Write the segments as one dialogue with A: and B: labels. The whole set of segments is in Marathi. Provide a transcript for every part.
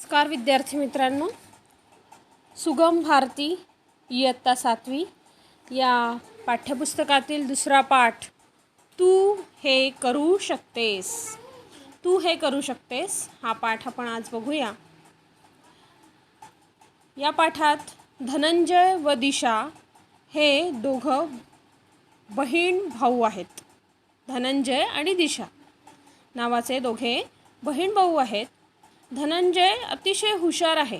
A: नमस्कार विद्यार्थी मित्रांनो, सुगम भारती इयत्ता 7वी या पाठ्यपुस्तकातील दुसरा पाठ तू हे करू शकतेस. तू हे करू शकतेस हा पाठ आपण आज बघूया. या पाठात धनंजय व दिशा हे दोघं बहीण भाऊ आहेत. धनंजय आणि दिशा नावाचे दोघे बहीण भाऊ आहेत. धनंजय अतिशय हुशार आहे,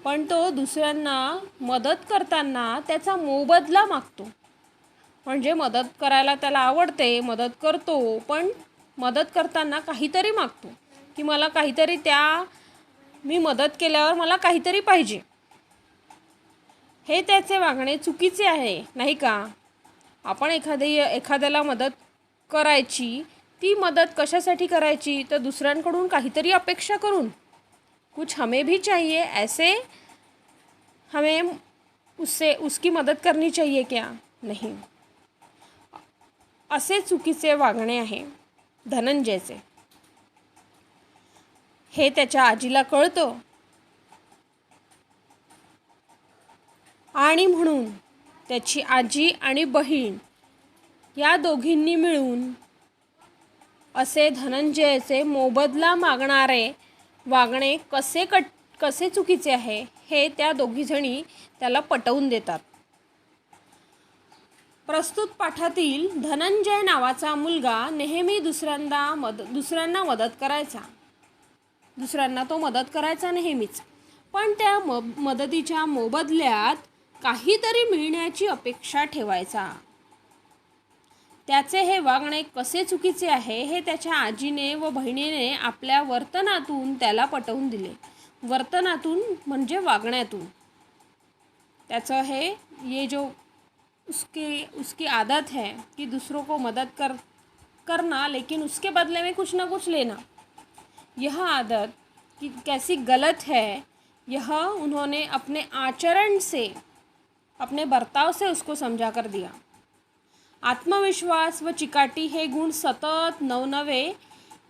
A: पण तो दुसऱ्यांना मदत करताना त्याचा मोबदला मागतो. म्हणजे मदत करायला त्याला आवडते, मदत करतो, पण मदत करताना काहीतरी मागतो की मला काहीतरी मी मदत केल्यावर मला काहीतरी पाहिजे. हे त्याचे वागणे चुकीचे आहे, नाही का? आपण एखाद्याला मदत करायची, ती मदत कशासाठी करायची? तर दुसऱ्यांकडून काहीतरी अपेक्षा करून. कुछ हमें भी चाहिए, ऐसे हमें उसकी मदत करनी चाहिए क्या? नहीं. असे चुकीचे वागणे आहे धनंजयचे. हे त्याच्या आजीला कळतं आणि म्हणून त्याची आजी आणि बहीण या दोघींनी मिळून असे धनंजयचे मोबदला मागणारे वागणे कसे चुकीचे आहे हे त्या दोघीजणी त्याला पटवून देतात. प्रस्तुत पाठातील धनंजय नावाचा मुलगा नेहमी दुसऱ्यांना मदत करायचा. दुसऱ्यांना तो मदत करायचा नेहमीच, पण त्या मदतीच्या मोबदल्यात काहीतरी मिळण्याची अपेक्षा ठेवायचा. त्याचे हे वागणे कसे चुकीचे आहे हे त्याच्या आजीने व बहिणीने आपल्या वर्तनातून त्याला पटवून दिले. वर्तनातून म्हणजे वागण्यातून. त्याचं ये जो उसकी आदत है कि दूसरों को मदद करना, लेकिन उसके बदले में कुछ ना कुछ लेना, यह आदत कैसी गलत है, यह उन्होंने अपने आचरण से, अपने बर्ताव से उसको समझा कर दिया. आत्मविश्वास व चिकाटी हे गुण सतत नवनवे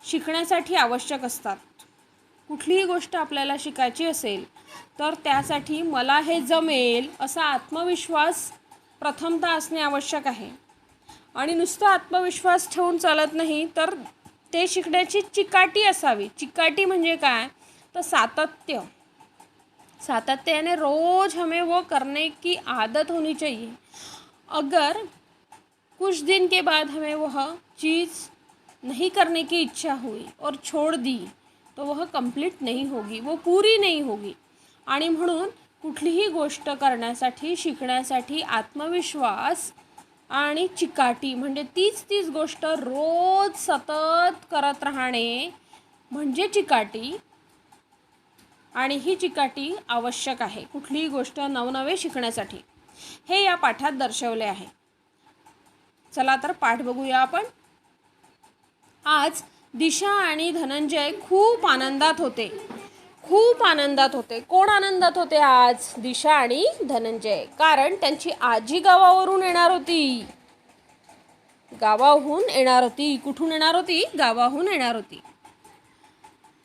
A: शिकण्यासाठी आवश्यक असतात. कुठलीही गोष्ट आपल्याला शिकायची असेल तर त्यासाठी मला हे जमेल असा आत्मविश्वास प्रथमतः असणे आवश्यक आहे. आणि नुसता आत्मविश्वास ठेवून चालत नाही, तर ते शिकण्याची चिकाटी असावी. चिकाटी म्हणजे काय? तर सातत्य. यानी रोज हमें वो करने की आदत होनी चाहिए. अगर कुछ दिन के बाद हमें वह चीज़ नहीं करने की इच्छा हुई और छोड़ दी तो वह कंप्लीट नहीं होगी, वो पूरी नहीं होगी. आणि म्हणून कुठलीही गोष्ट करण्यासाठी, शिकण्यासाठी आत्मविश्वास आणि चिकाटी म्हणजे तीच गोष्ट रोज सतत करत राहणे म्हणजे चिकाटी. आणि ही चिकाटी आवश्यक आहे कुठलीही गोष्ट नवनवे शिकण्यासाठी. हे या पाठात दर्शवले आहे. चला तर पाठ बघूया आपण. आज दिशा आणि धनंजय खूप आनंदात होते. कोण आनंदात होते आज? दिशा आणि धनंजय. कारण त्यांची आजी गावावरून येणार होती. कुठून येणार होती? गावाहून येणार होती.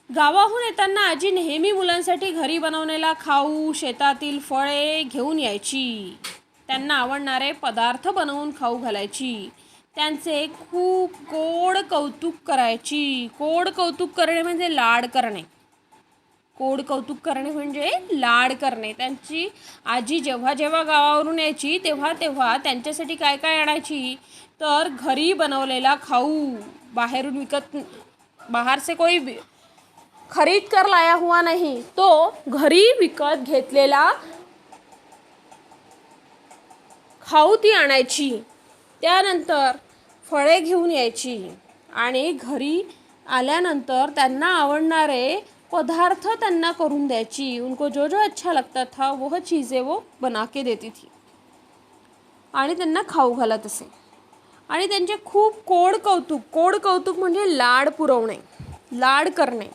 A: गावाहून येताना आजी नेहमी मुलांसाठी घरी बनवलेला खाऊ, शेतातील फळे घेऊन यायची. त्यांना आवडणारे पदार्थ बनवून खाऊ घालायची. त्यांचे खूप गोड कौतुक करायची. गोड कौतुक करणे म्हणजे लाड करणे. लाड करणे. त्यांची आजी जेव्हा गावावरून यायची तेव्हा त्यांच्यासाठी काय आणायची? तर घरी बनवलेला खाऊ. बाहर से कोई खरीद कर लाया हुआ नहीं, तो घरी विकत घेतलेला खाऊ ती आणायची. त्यानंतर फळे घेऊन यायची आणि घरी आल्यानंतर त्यांना आवडणारे पदार्थ त्यांना करून द्यायची. उनको जो अच्छा लगता था वह चीज़ें वो बना के देती थी आणि त्यांना खाऊ घालत असे. आणि त्यांचे खूप कोड कौतुक म्हणजे लाड पुरवणे, लाड करणे.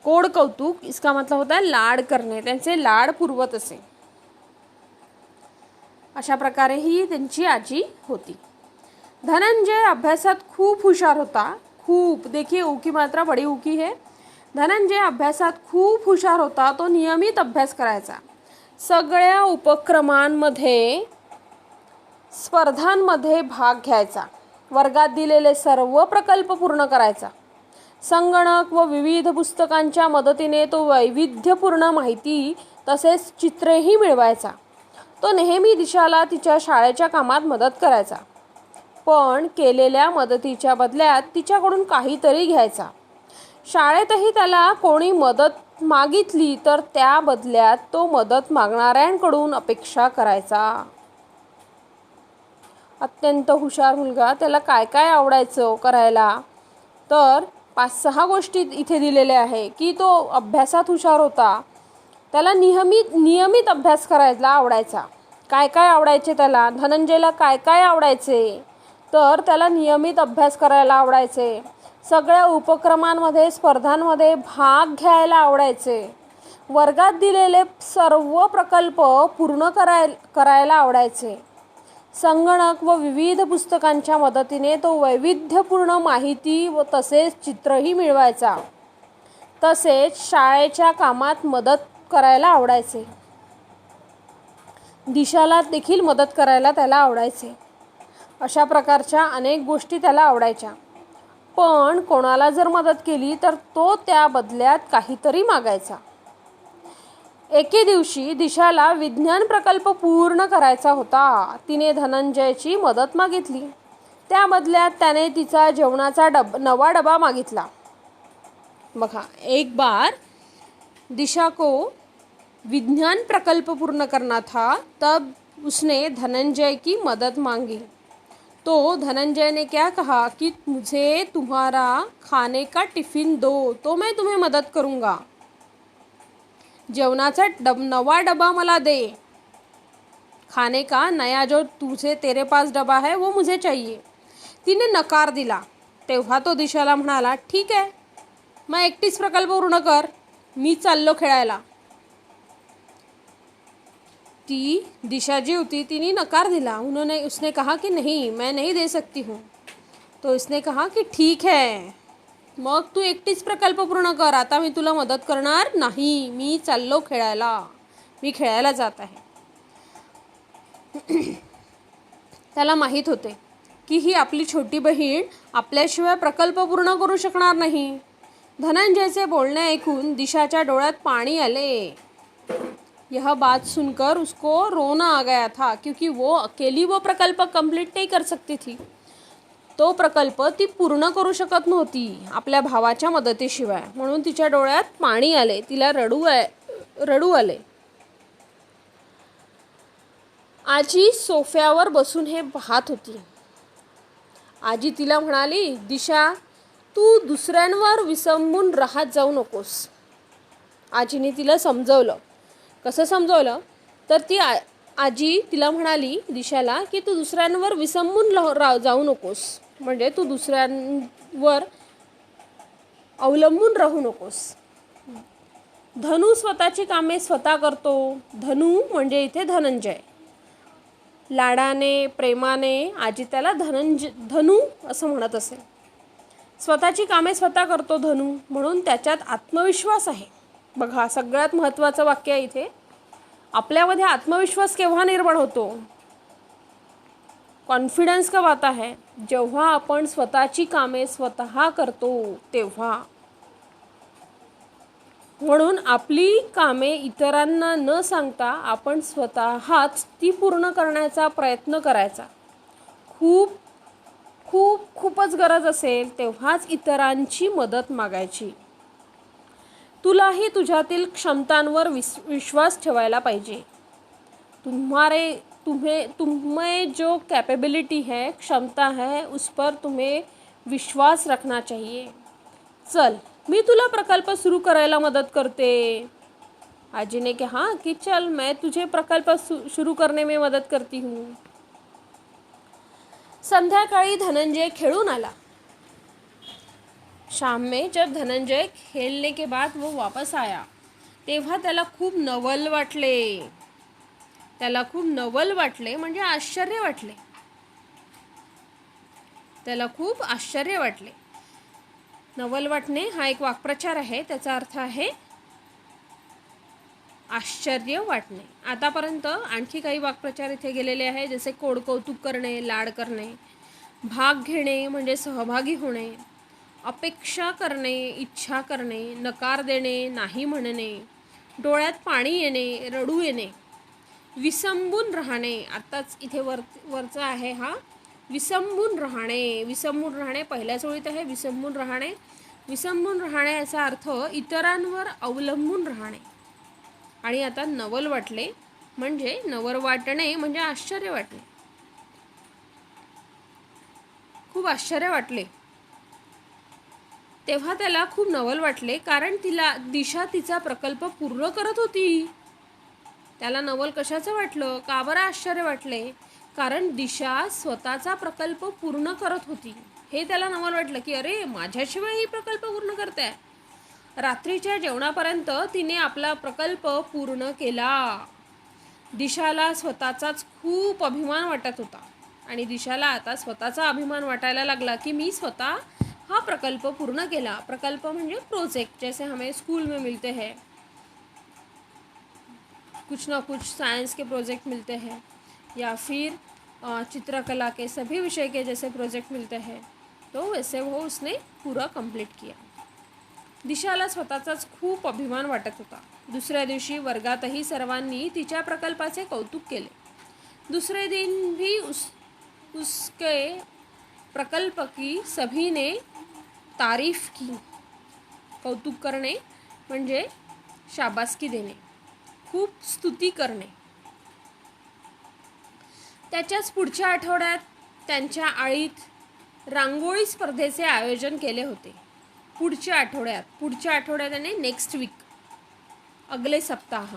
A: कोड कौतुक इसका मतलब होता है लाड करणे. त्यांचे लाड पुरवत असे. अशा प्रकारे ही त्यांची आजी होती. धनंजय अभ्यासात खूप हुशार होता. खूप. देखिए ऊ की मात्रा बड़ी ऊ की है. धनंजय अभ्यासात खूप हुशार होता. तो नियमित अभ्यास करायचा. सगळ्या उपक्रमांमध्ये, स्पर्धांमध्ये भाग घ्यायचा. वर्गात दिलेले सर्व प्रकल्प पूर्ण करायचा. संगणक व विविध पुस्तकांच्या मदतीने तो वैविध्यपूर्ण माहिती तसेच चित्रेही मिळवायचा. तो नेहमी दिशाला तिच्या शाळेच्या कामात मदत करायचा. पण केलेल्या मदतीच्या बदल्यात तिच्याकडून काहीतरी घ्यायचा. शाळेतही त्याला कोणी मदत मागितली तर त्या बदल्यात तो मदत मागणाऱ्यांकडून अपेक्षा करायचा. अत्यंत हुशार मुलगा. त्याला काय काय आवडायचं करायला, तर 5-6 गोष्टी इथे दिलेल्या आहे की तो अभ्यासात हुशार होता. त्याला नियमित अभ्यास करायला आवडायचा. काय काय आवडायचे त्याला? धनंजयला काय काय आवडायचे, तर त्याला नियमित अभ्यास करायला आवडायचे. सगळ्या उपक्रमांमध्ये, स्पर्धांमध्ये भाग घ्यायला आवडायचे. वर्गात दिलेले सर्व प्रकल्प पूर्ण करायला आवडायचे. संगणक व विविध पुस्तकांच्या मदतीने तो वैविध्यपूर्ण माहिती व तसेच चित्रही मिळवायचा. तसेच शाळेच्या कामात मदत करायला आवडायचे. दिशाला देखील मदत करायला त्याला आवडायचे. अशा प्रकारच्या अनेक गोष्टी त्याला आवडायच्या. पण कोणाला जर मदत केली तर तो त्या बदल्यात काहीतरी मागायचा. एके दिवशी दिशाला विज्ञान प्रकल्प पूर्ण करायचा होता. तिने धनंजयची मदत मागितली. त्या बदल्यात त्याने तिचा जेवणाचा नवा डबा मागितला. बघा, एक बार दिशा को विज्ञान प्रकल्प पूर्ण करना था, तब उसने धनंजय की मदद मांगी. तो धनंजय ने क्या कहा कि मुझे तुम्हारा खाने का टिफिन दो तो मैं तुम्हें मदद करूँगा. जेवणाचा नवा डबा मला दे. खाने का नया जो तेरे पास डबा है वो मुझे चाहिए. तिने नकार दिला. तेव्हा तो दिशाला म्हणाला, ठीक आहे, मग एकटीच प्रकल्प पूर्ण कर, मी चाललो खेळायला. ती दिशा जी होती तिने नकार दिला. उसने कहा कि नहीं, मैं नहीं दे सकती हूँ. तो इसने कहा कि ठीक है, मग तू एकटीच प्रकल्प पूर्ण कर, आता मी तुला मदत करणार नाही, मी चाललो खेळायला, मी खेळायला जात आहे. त्याला माहीत होते की ही आपली छोटी बहीण आपल्याशिवाय प्रकल्प पूर्ण करू शकणार नाही. धनंजयचे बोलणे ऐकून दिशाच्या डोळ्यात पाणी आले. यह बात सुनकर उसको रोना आ गया था, क्योंकि वो अकेली वो प्रकल्प कंप्लीट नहीं कर सकती थी. तो प्रकल्प ती पूर्ण करू शकत नव्हती आपल्या भावाच्या मदतीशिवाय. म्हणून तिच्या डोळ्यात पाणी आले. तिला रडू आले. आजी सोफ्यावर बसून हे पाहत होती. आजी तिला म्हणाली, दिशा, तू दुसऱ्यांवर विसंबून राहत जाऊ नकोस. आजीने तिला समजवलं. कसं समजवलं, तर ती आजी तिला म्हणाली दिशाला की तू दुसऱ्यांवर विसंबून जाऊ नकोस, म्हणजे तू दुसऱ्यांवर अवलंबून राहू नकोस. धनू स्वतःची कामे स्वतः करतो. धनू म्हणजे इथे धनंजय. लाडाने, प्रेमाने आजी त्याला धनू असं म्हणत असेल. स्वतःची कामे स्वतः करतो धनू, म्हणून त्याच्यात आत्मविश्वास आहे. बघा, सगळ्यात महत्त्वाचं वाक्य आहे इथे. आपल्यामध्ये आत्मविश्वास केव्हा निर्माण होतो? कॉन्फिडन्स कब आता है? जेव्हा आपण स्वतःची कामे स्वतः करतो तेव्हा. म्हणून आपली कामे इतरांना न सांगता आपण स्वतःच ती पूर्ण करण्याचा प्रयत्न करायचा. खूपच गरज असेल तेव्हाच इतरांची मदत मागायची. तुलाही तुझ्यातील क्षमतांवर विश्वास ठेवायला पाहिजे. तुम्हें जो कैपेबिलिटी है, क्षमता है, उस पर तुम्हें विश्वास रखना चाहिए. चल, मी तुला प्रकल्प सुरू करायला मदत करते. आजी ने कहा कि चल, मैं तुझे प्रकल्प शुरू करने में मदद करती हूँ. संध्याकाळी धनंजय खेळून आला. शाम में जब धनंजय खेलने के बाद वो वापस आया, तेव्हा त्याला खूप नवल वाटले. म्हणजे आश्चर्य वाटले. नवल वाटणे हा एक वाक्प्रचार आहे. त्याचा अर्थ आहे आश्चर्य वाटणे. आतापर्यंत आणखी काही वाक्प्रचार इथे गेलेले आहे, जसे कोडकौतुक करणे, लाड करणे, भाग घेणे म्हणजे सहभागी होणे, अपेक्षा करणे, इच्छा करणे, नकार देणे, नाही म्हणणे, डोळ्यात पाणी येणे, रडू येणे, विसंबून राहणे. आत्ताच इथे वरचा आहे हा विसंबून राहणे. विसंबून राहणे पहिल्याच ओळीत आहे. विसंबून राहणे. विसंबून राहणे याचा अर्थ इतरांवर अवलंबून राहणे. आणि आता नवल वाटले म्हणजे नवल वाटणे म्हणजे आश्चर्य वाटणे. खूप आश्चर्य वाटले. तेव्हा त्याला खूप नवल वाटले, कारण दिशा तिचा प्रकल्प पूर्ण करत होती. त्याला नवल कशाचं वाटलं? का बरं आश्चर्य वाटले? कारण दिशा स्वतःचा प्रकल्प पूर्ण करत होती. हे त्याला नवल वाटलं की अरे, माझ्याशिवाय ही प्रकल्प पूर्ण करते. रात्रीच्या जेवणापर्यंत तिने आपला प्रकल्प पूर्ण केला. दिशाला स्वतःचाच खूप अभिमान वाटत होता. आणि दिशाला आता स्वतःचा अभिमान वाटायला लागला की मी स्वतः हा प्रकल्प पूर्ण केला. प्रकल्प म्हणजे प्रोजेक्ट, जैसे हमें स्कूल में मिलते हैं, कुछ ना कुछ साइंस के प्रोजेक्ट मिलते हैं, या फिर चित्रकला के सभी विषय के जैसे प्रोजेक्ट मिलते हैं, तो वैसे वो उसने पूरा कंप्लीट किया. दिशाला स्वतःचाच खूप अभिमान वाटत होता. दुसऱ्या दिवशी वर्गातही सर्वांनी तिच्या प्रकल्पाचे कौतुक केले. दूसरे दिन भी उसके प्रकल्प की सभी ने तारीफ की. कौतुक करणे म्हणजे शाबासकी देणे, खूप स्तुती करणे. त्याच्याच पुढच्या आठवड्यात त्यांच्या आळीत रांगोळी स्पर्धेचे आयोजन केले होते. पुढच्या आठवड्यात आणि नेक्स्ट वीक, अगले सप्ताह.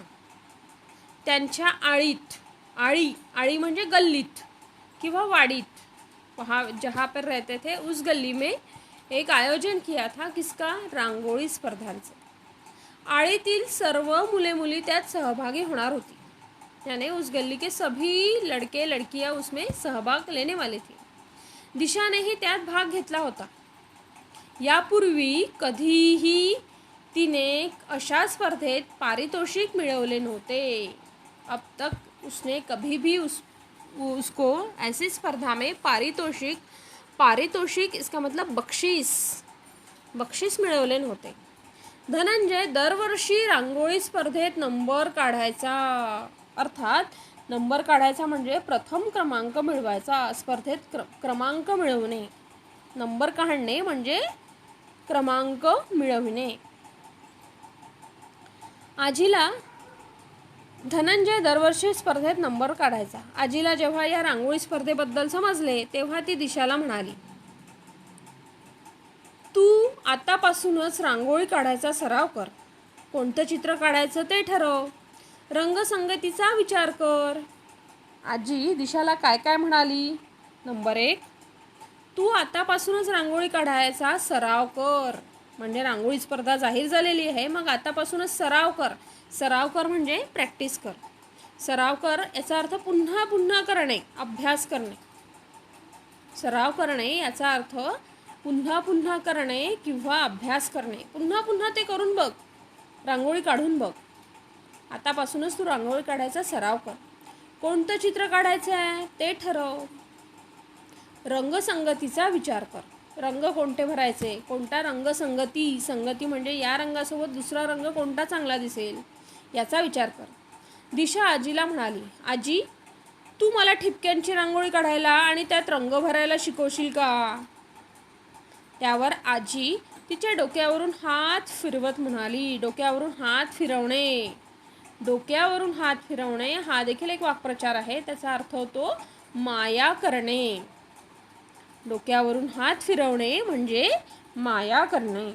A: त्यांच्या आळीत, आळी म्हणजे गल्लीत किंवा वाडीत, वहाँ जहाँ पर रहते थे उस गली में एक आयोजन किया था. किसका? रांगोळी स्पर्धांचे. आळीतील सर्व मुले मुली त्यात सहभागी होणार होती. यानी उस गली के सभी लड़के लड़कियां उसमें सहभाग लेने वाले थे. दिशानेही त्यात भाग घेतला होता. यापूर्वी कधीही तिने अशा स्पर्धेत पारितोषिक मिळवले नव्हते. अब तक उसने कभी भी उसको ऐसी स्पर्धा में पारितोषिक इसका मतलब बक्षीस मिळवले नव्हते. धनंजय दरवर्षी रांगोळी स्पर्धेत नंबर काढायचा, अर्थात नंबर काढायचा म्हणजे प्रथम क्रमांक मिळवायचा. स्पर्धेत क्रमांक मिळवणे, नंबर काढणे म्हणजे क्रमांक मिळवणे. आजीला धनंजय दरवर्षी स्पर्धेत नंबर काढायचा. आजीला जेव्हा या रांगोळी स्पर्धेबद्दल समजले तेव्हा ती दिशाला म्हणाली, तू आतापासूनच रांगोळी काढायचा सराव कर. कोणतं चित्र काढायचं ते ठरव. रंगसंगतीचा विचार कर. आजी दिशाला काय काय म्हणाली? नंबर 1, तू आतापासूनच रांगोळी काढायचा सराव कर. म्हणजे रांगोळी स्पर्धा जाहीर झालेली आहे, मग आतापासूनच सराव कर. सराव कर म्हणजे प्रॅक्टिस कर. सराव कर याचा अर्थ पुन्हा पुन्हा करणे, अभ्यास करणे. सराव करणे याचा अर्थ पुन्हा पुन्हा करणे किंवा अभ्यास करणे. पुन्हा पुन्हा ते करून बघ, रांगोळी काढून बघ. आतापासूनच तू रांगोळी काढायचा सराव कर. कोणतं चित्र काढायचं आहे ते ठरव. रंगसंगतीचा विचार कर. रंग कोणते भरायचे, कोणता रंग संगती म्हणजे या रंगासोबत दुसरा रंग कोणता चांगला दिसेल याचा विचार कर. दिशा आजीला म्हणाली, आजी तू मला ठिपक्यांची रांगोळी काढायला आणि त्यात रंग भरायला शिकवशील का? त्यावर आजी तिच्या डोक्यावरून हात फिरवत म्हणाली. डोक्यावरून हात फिरवणे हा देखील एक वाक्प्रचार आहे. त्याचा अर्थ होतो माया करणे. डोक्यावरून हात फिरवणे म्हणजे माया करणे,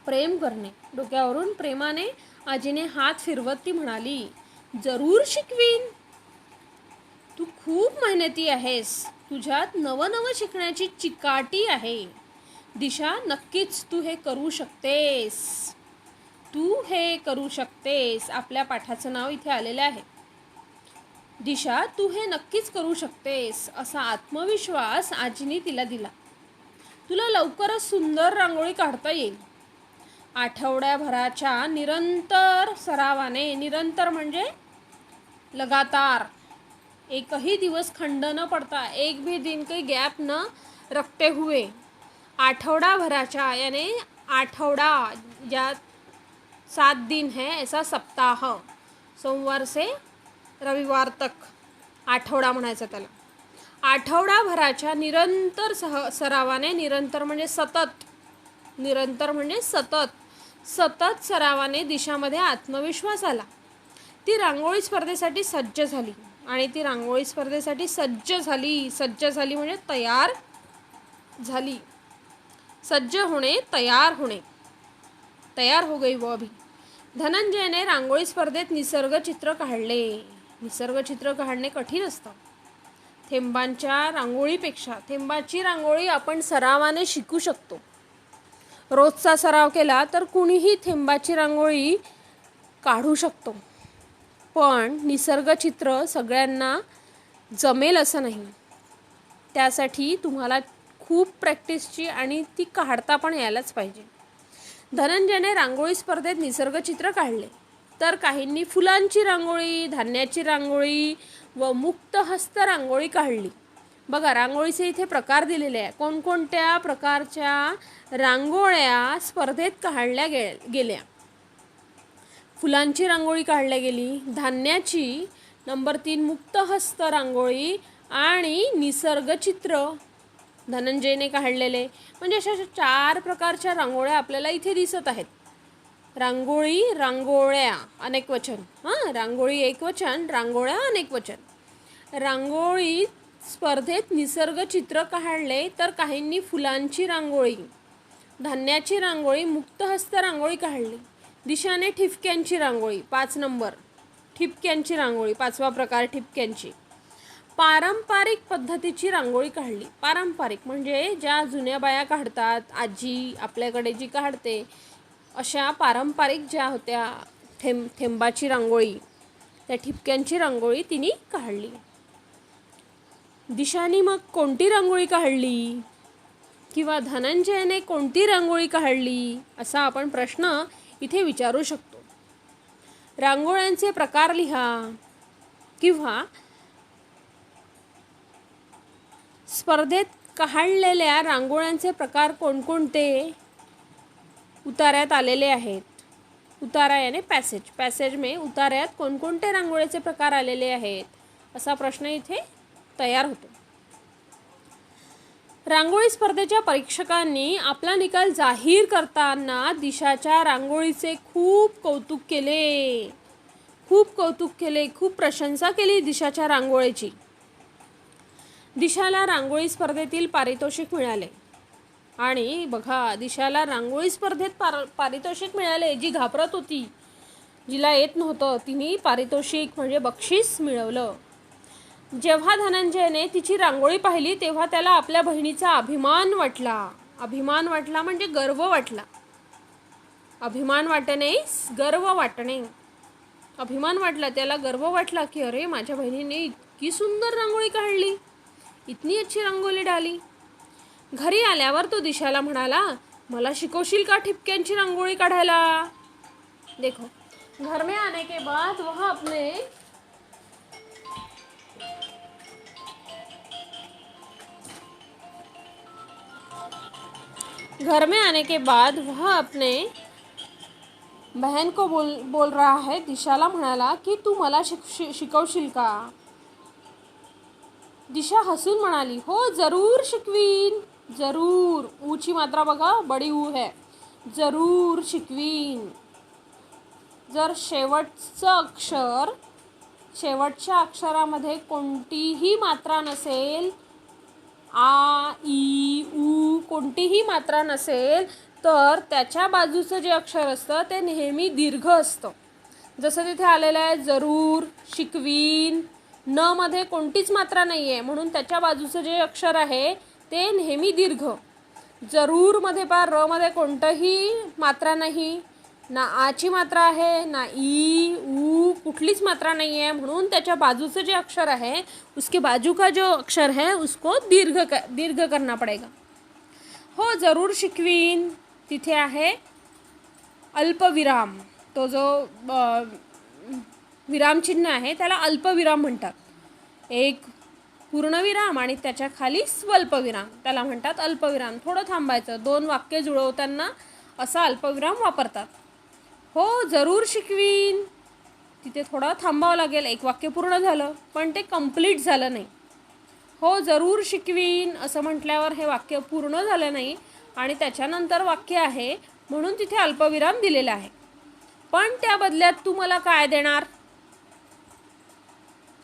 A: प्रेम करणे. डोक्यावरून प्रेमाने आजीने हात फिरवत ती म्हणाली, जरूर शिकवीन. तू खूप मेहनती आहेस. तुझ्यात नवनवं शिकण्याची चिकाटी आहे. दिशा, नक्कीच तू हे करू शकतेस. आपल्या पाठाचं नाव इथे आलेलं आहे. दिशा, तू हे नक्कीच करू शकतेस, असा आत्मविश्वास आजीने तिला दिला. तुला लवकरच सुंदर रांगोळी काढता येईल. आठवड्याभराच्या निरंतर सरावाने, निरंतर म्हणजे लगातार, एकही दिवस खंड न पड़ता, एक भी दिन कोई गैप न रखते हुए, आठवडाभराच्या यानी आठवडा, ज्या 7 दिन है ऐसा सप्ताह, सोमवार से रविवार तक आठवडा म्हणायचं त्याला. आठवडाभराच्या निरंतर सरावाने, निरंतर म्हणजे सतत, निरंतर म्हणजे सतत सरावाने दिशामध्ये आत्मविश्वास आला. ती रांगोळी स्पर्धेसाठी सज्ज झाली आणि ती रांगोळी स्पर्धेसाठी सज्ज झाली म्हणजे तयार झाली. सज्ज होणे, तयार होणे, तयार हो गई वो अभी. धनंजयने रांगोळी स्पर्धेत निसर्ग चित्र काढले. निसर्ग चित्र काढणे कठीण असतं. थेंबांच्या रांगोळीपेक्षा थेंबाची रांगोळी आपण सरावाने शिकू शकतो. रोजचा सराव केला तर कुणीही थेंबाची रांगोळी काढू शकतो. पण निसर्ग चित्र सगळ्यांना जमेल असं नाही. त्यासाठी तुम्हाला खूप प्रॅक्टिसची आणि ती काढता पण यायलाच पाहिजे. धनंजयने रांगोळी स्पर्धेत निसर्ग चित्र काढले, तर काहींनी फुलांची रांगोळी, धान्याची रांगोळी व मुक्तहस्त रांगोळी काढली. बघा, रांगोळीचे इथे प्रकार दिलेले आहे. कोणकोणत्या प्रकारच्या रांगोळ्या स्पर्धेत काढल्या गेल्या. फुलांची रांगोळी काढल्या गेली, धान्याची, नंबर 3 मुक्तहस्त रांगोळी आणि निसर्गचित्र धनंजयने काढलेले. म्हणजे अशा 4 प्रकारच्या रांगोळ्या आपल्याला इथे दिसत आहेत. रांगोळी, रांगोळ्या अनेक वचन, रांगोळी एक वचन, रांगोळ्या अनेक वचन. रांगोळी स्पर्धेत निसर्ग चित्र काढले, तर काहींनी फुलांची रांगोळी, धान्याची रांगोळी, मुक्तहस्त रांगोळी काढली. दिशाने ठिपक्यांची रांगोळी, 5 नंबर ठिपक्यांची रांगोळी, 5वा प्रकार ठिपक्यांची. पारंपरिक पद्धतीची रांगोळी काढली. पारंपरिक म्हणजे ज्या जुन्या बाया काढतात, आजी आपल्याकडे जी काढते, अशा पारंपरिक ज्या होत्या थेंबाची रांगोळी, त्या ठिपक्यांची रांगोळी तिने काढली. दिशाने मग कोणती रांगोळी काढली किंवा धनंजयने कोणती रांगोळी काढली असा आपण प्रश्न इथे विचारू शकतो. रांगोळ्यांचे प्रकार लिहा किंवा स्पर्धेत काढलेल्या रांगोळ्यांचे प्रकार कोणकोणते उतार्यात आलेले आहेत. उतारा यानी पॅसेज, पॅसेज में उतार्यात कोणकोणते रांगोळीचे प्रकार आलेले आहेत असा प्रश्न इथे तयार होतो. रांगोळी स्पर्धेच्या परीक्षकांनी आपला निकाल जाहीर करताना दिशाच्या रांगोळीचे खूप कौतुक केले, खूप प्रशंसा केली दिशाच्या रांगोळीची. दिशाला रांगोळी स्पर्धेतील पारितोषिक मिळाले. आणि बघा, दिशाला रांगोळी स्पर्धेत पारितोषिक मिळाले. जी घाबरत होती, जिला येत नव्हतं, तिने पारितोषिक म्हणजे बक्षीस मिळवलं. जेव्हा धनंजयने तिची रांगोळी पाहिली तेव्हा त्याला आपल्या बहिणीचा अभिमान वाटला. अभिमान वाटला म्हणजे गर्व वाटला. अभिमान वाटणे, गर्व वाटणे. अभिमान वाटला, त्याला गर्व वाटला की अरे, माझ्या बहिणीने इतकी सुंदर रांगोळी काढली, इतनी अच्छी रंगोली डाली. घरी आल्यावर तो दिशाला म्हणाला, मला शिकवशील का ठिपक्यांची रांगोळी काढायला. देखो, घर में आने के बाद वह अपने बहन को बोल रहा है. दिशाला म्हणाला की तू मला शिकवशील का. दिशा हसून म्हणाली, हो जरूर शिकवीन, जरूर. ऊची मात्रा बघा, बडी ऊ है. जरूर शिकवीन. जर शेवटच्या अक्षरामध्ये कोणतीही मात्रा नसेल, आ, ई, ऊ कोणतीही मात्रा नसेल, तर त्याच्या बाजूचं जे अक्षर असतं ते नेहमी दीर्घ असतं. जसं तिथे आलेलं आहे जरूर, शिकवीन. न मध्ये कोणतीच मात्रा नाही आहे, म्हणून त्याच्या बाजूचं जे अक्षर आहे ते नेहमी दीर्घ. जरूर मध्ये र मध्ये कोणतंही मात्रा नाही, ना आची मात्रा आहे, ना ई, ऊ कुठलीच मात्रा नहीं है, म्हणून त्याच्या बाजूचं जे अक्षर है उसके बाजू का जो अक्षर है उसको दीर्घ करना पड़ेगा. हो जरूर शिकवीन, तिथे आहे अल्पविराम. तो जो विरामचिन्ह आहे त्याला अल्पविराम म्हणतात. एक पूर्णविराम आणि त्याच्या खाली स्वल्पविराम, त्याला म्हणतात अल्पविराम. थोडं थांबायचं, 2 वाक्य जुळवताना असा अल्पविराम वापरतात. हो जरूर शिकवीन, तिथे थोडं थांबावं लागेल. एक वाक्य पूर्ण झालं पण ते कंप्लीट झालं नाही. हो जरूर शिकवीन असं म्हटल्यावर हे वाक्य पूर्ण झालं नाही आणि त्याच्यानंतर वाक्य आहे म्हणून तिथे अल्पविराम दिलेला आहे. पण त्या बदल्यात तू मला काय देणार,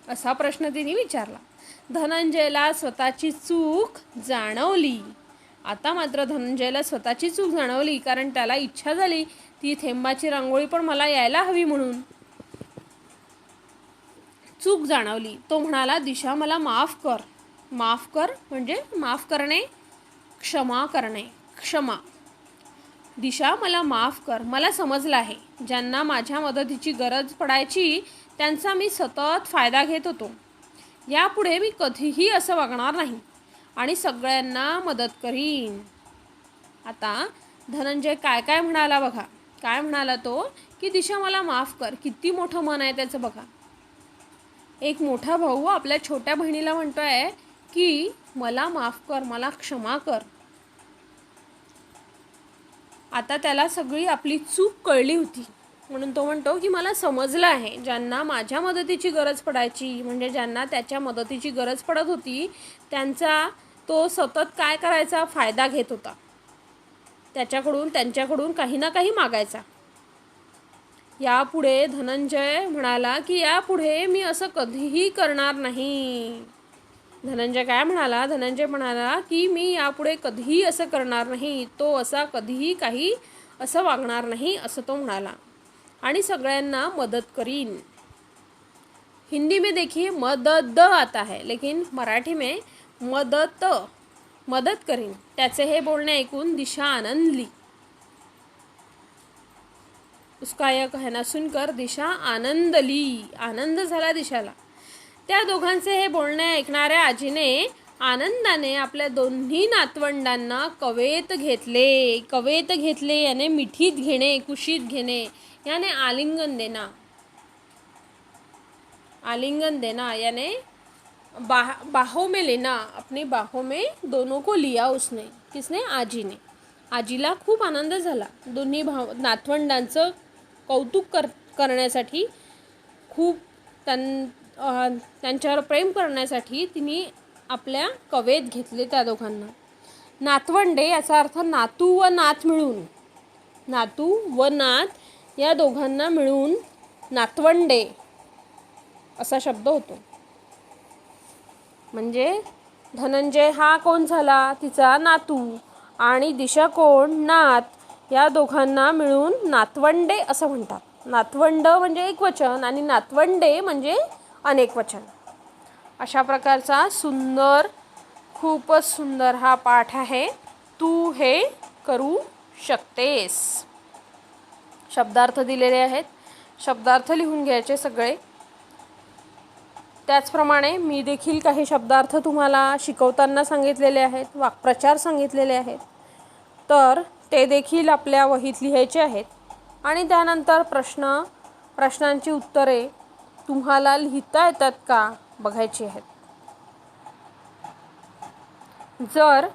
A: असा प्रश्न तिने विचारला. धनंजयला स्वतःची चूक जाणवली. आता मात्र धनंजयला स्वतःची चूक जाणवली, कारण त्याला इच्छा झाली ती थेंबाची रांगोळी पण मला यायला हवी म्हणून. चूक जाणवली. तो म्हणाला, दिशा मला माफ कर. माफ कर म्हणजे माफ करणे, क्षमा करणे, क्षमा. दिशा मला माफ कर. मला समजलं आहे, ज्यांना माझ्या मदतीची गरज पडायची त्यांचा मी सतत फायदा घेत होतो. यापुढे मी कधीही असं वागणार नाही आणि सगळ्यांना मदत करीन. आता धनंजय काय काय म्हणाला बघा. काय म्हणाला तो, की दिशा मला माफ कर. किती मोठं मन आहे त्याचं बघा. एक मोठा भाऊ आपल्या छोट्या बहिणीला म्हणतोय की मला माफ कर, मला क्षमा कर. आता त्याला सगळी आपली चूक कळली होती म्हणून तो म्हणतो की मला समजलं आहे, ज्यांना माझ्या मदतीची गरज पडायची म्हणजे ज्यांना त्याच्या मदतीची गरज पडत होती त्यांचा तो सतत काय करायचा, फायदा घेत होता. त्यांच्याकडून काही ना काही मागायचा. यापुढे धनंजय म्हणाला की यापुढे मी असं कधीही करणार नाही. धनंजय काय म्हणाला, धनंजय म्हणाला की मी यापुढे कधीही असं करणार नाही. तो असा कधीही काही असं वागणार नाही असं तो म्हणाला आणि सगळ्यांना मदत करीन. हिंदी में देखिए मदद आता है, लेकिन मराठी में मदत करीन. त्याचे हे बोलणे ऐकून दिशा आनंदली. उसका यह कहना सुनकर दिशा आनंदली. आनंद झाला दिशाला. त्या दोघांचे हे बोलणे ऐकणाऱ्या आजीने आनंदाने आपल्या दोन्ही नातवंडांना कवेत घेतले. कवेत घेतले याने मिठीत घेणे, कुशीत घेणे, याने आलिंगन देना. आलिंगन देना याने बाहों में लेना. अपनी बाहों में दोनों को लिया उसने. किसने, आजीने. आजीला खूप आनंद झाला. दोन्ही नातवंडांचं कौतुक करण्यासाठी, खूप त्यांच्यावर प्रेम करण्यासाठी तिने आपल्या कवेत घेतले त्या दोघांना. नातवंडे याचा अर्थ नातू व नात मिळून. नातू व नात या दोघांना मिळून नातवंडे असा शब्द होतो. म्हणजे धनंजय हा कोण झाला, तिचा नातू, आणि दिशा कोण, नात. या दोघांना मिळून नातवंडे असं म्हणतात. नातवंड म्हणजे एकवचन आणि नातवंडे म्हणजे अनेकवचन. अशा प्रकारचा सुंदर, खूपच सुंदर हा पाठ आहे. तू हे करू शकतेस. शब्दार्थ दिलेले आहेत. शब्दार्थ लिहून घ्यायचे सगळे. त्याचप्रमाणे मी देखील काही शब्दार्थ तुम्हाला शिकवताना सांगितलेले आहेत, वाक्प्रचार सांगितलेले आहेत, तर ते देखील आपल्या वहीत लिहायचे आहेत. आणि त्यानंतर प्रश्नांची उत्तरे तुम्हाला लिहिता येतात का बघायची आहेत. जर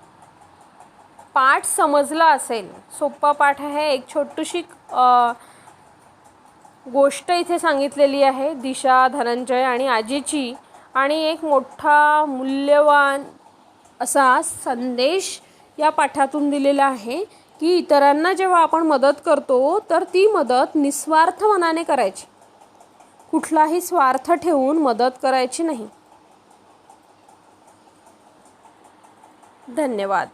A: पाठ समजला असेल, सोपा पाठ आहे, एक छोटीशी गोष्ट इथे सांगितलेली आहे दिशा, धनंजय आणि आजीची, आणि एक मोठा मूल्यवान असा संदेश या पाठातून दिलेला आहे की इतरांना जेव्हा आपण मदत करतो तर ती मदत निस्वार्थ मनाने करायची, कुठलाही स्वार्थ ठेवून मदत करायची नाही. धन्यवाद.